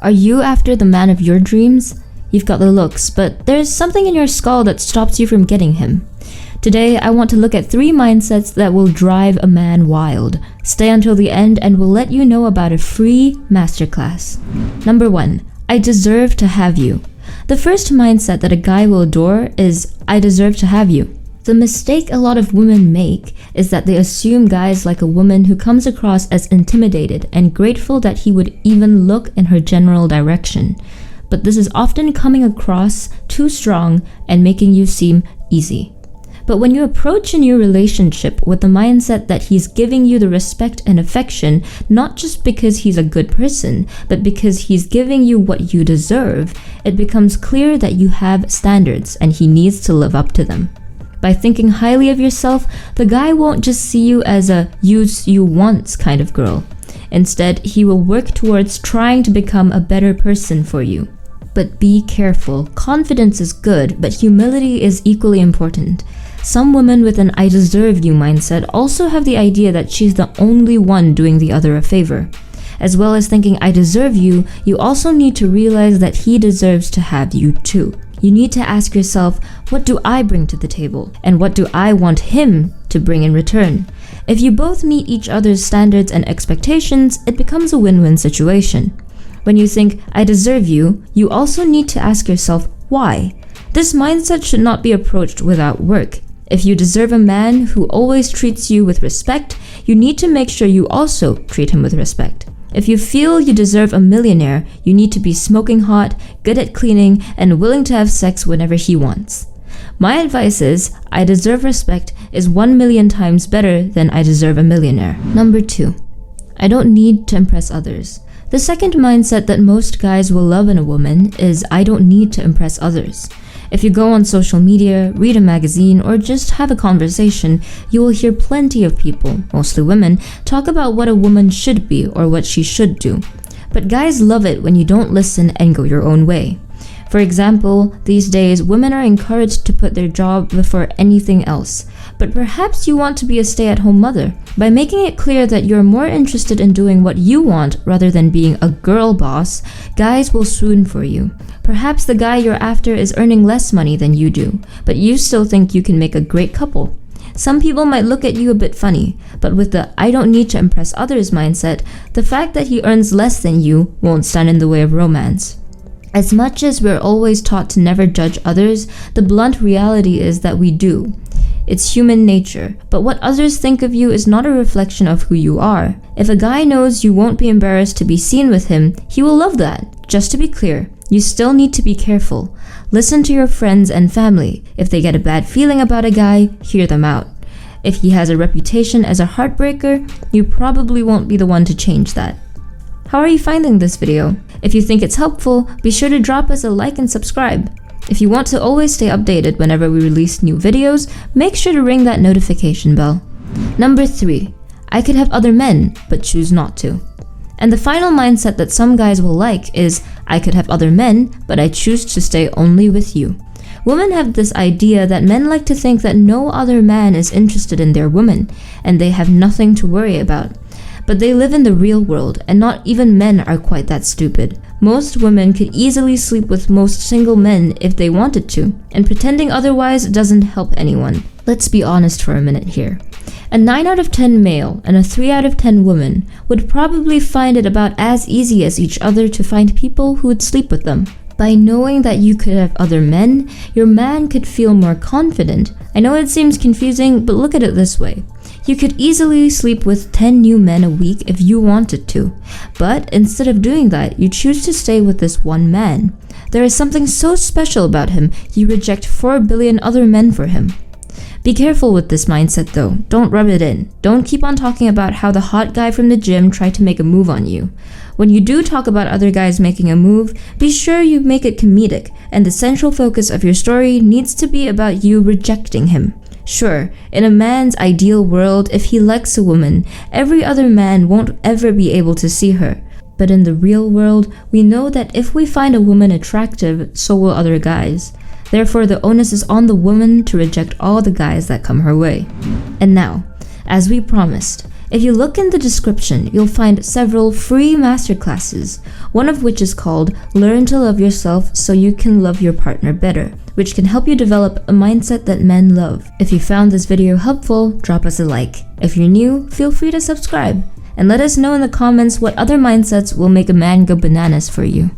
Are you after the man of your dreams? You've got the looks, but there's something in your skull that stops you from getting him. Today, I want to look at 3 mindsets that will drive a man wild. Stay until the end and we'll let you know about a free masterclass. Number 1. I deserve to have you. The first mindset that a guy will adore is, I deserve to have you. The mistake a lot of women make is that they assume guys like a woman who comes across as intimidated and grateful that he would even look in her general direction. But this is often coming across too strong and making you seem easy. But when you approach a new relationship with the mindset that he's giving you the respect and affection, not just because he's a good person, but because he's giving you what you deserve, it becomes clear that you have standards and he needs to live up to them. By thinking highly of yourself, the guy won't just see you as a use you once kind of girl. Instead, he will work towards trying to become a better person for you. But be careful. Confidence is good, but humility is equally important. Some women with an I deserve you mindset also have the idea that she's the only one doing the other a favor. As well as thinking I deserve you, you also need to realize that he deserves to have you too. You need to ask yourself, what do I bring to the table? And what do I want him to bring in return? If you both meet each other's standards and expectations, it becomes a win-win situation. When you think, I deserve you, you also need to ask yourself, why? This mindset should not be approached without work. If you deserve a man who always treats you with respect, you need to make sure you also treat him with respect. If you feel you deserve a millionaire, you need to be smoking hot, good at cleaning, and willing to have sex whenever he wants. My advice is, I deserve respect is 1 million times better than I deserve a millionaire. Number 2. I don't need to impress others. The second mindset that most guys will love in a woman is, I don't need to impress others. If you go on social media, read a magazine, or just have a conversation, you will hear plenty of people, mostly women, talk about what a woman should be or what she should do. But guys love it when you don't listen and go your own way. For example, these days, women are encouraged to put their job before anything else. But perhaps you want to be a stay-at-home mother. By making it clear that you're more interested in doing what you want rather than being a girl boss, guys will swoon for you. Perhaps the guy you're after is earning less money than you do, but you still think you can make a great couple. Some people might look at you a bit funny, but with the I don't need to impress others mindset, the fact that he earns less than you won't stand in the way of romance. As much as we're always taught to never judge others, the blunt reality is that we do. It's human nature, but what others think of you is not a reflection of who you are. If a guy knows you won't be embarrassed to be seen with him, he will love that. Just to be clear, you still need to be careful. Listen to your friends and family. If they get a bad feeling about a guy, hear them out. If he has a reputation as a heartbreaker, you probably won't be the one to change that. How are you finding this video? If you think it's helpful, be sure to drop us a like and subscribe. If you want to always stay updated whenever we release new videos, make sure to ring that notification bell. Number 3. I could have other men, but choose not to. And the final mindset that some guys will like is, I could have other men, but I choose to stay only with you. Women have this idea that men like to think that no other man is interested in their woman, and they have nothing to worry about. But they live in the real world, and not even men are quite that stupid. Most women could easily sleep with most single men if they wanted to, and pretending otherwise doesn't help anyone. Let's be honest for a minute here. A 9 out of 10 male and a 3 out of 10 woman would probably find it about as easy as each other to find people who would sleep with them. By knowing that you could have other men, your man could feel more confident. I know it seems confusing, but look at it this way. You could easily sleep with 10 new men a week if you wanted to. But instead of doing that, you choose to stay with this one man. There is something so special about him, you reject 4 billion other men for him. Be careful with this mindset though. Don't rub it in. Don't keep on talking about how the hot guy from the gym tried to make a move on you. When you do talk about other guys making a move, be sure you make it comedic, and the central focus of your story needs to be about you rejecting him. Sure, in a man's ideal world, if he likes a woman, every other man won't ever be able to see her. But in the real world, we know that if we find a woman attractive, so will other guys. Therefore, the onus is on the woman to reject all the guys that come her way. And now, as we promised, If you look in the description, you'll find several free masterclasses, one of which is called Learn to Love Yourself So You Can Love Your Partner Better, which can help you develop a mindset that men love. If you found this video helpful, drop us a like. If you're new, feel free to subscribe. And let us know in the comments what other mindsets will make a man go bananas for you.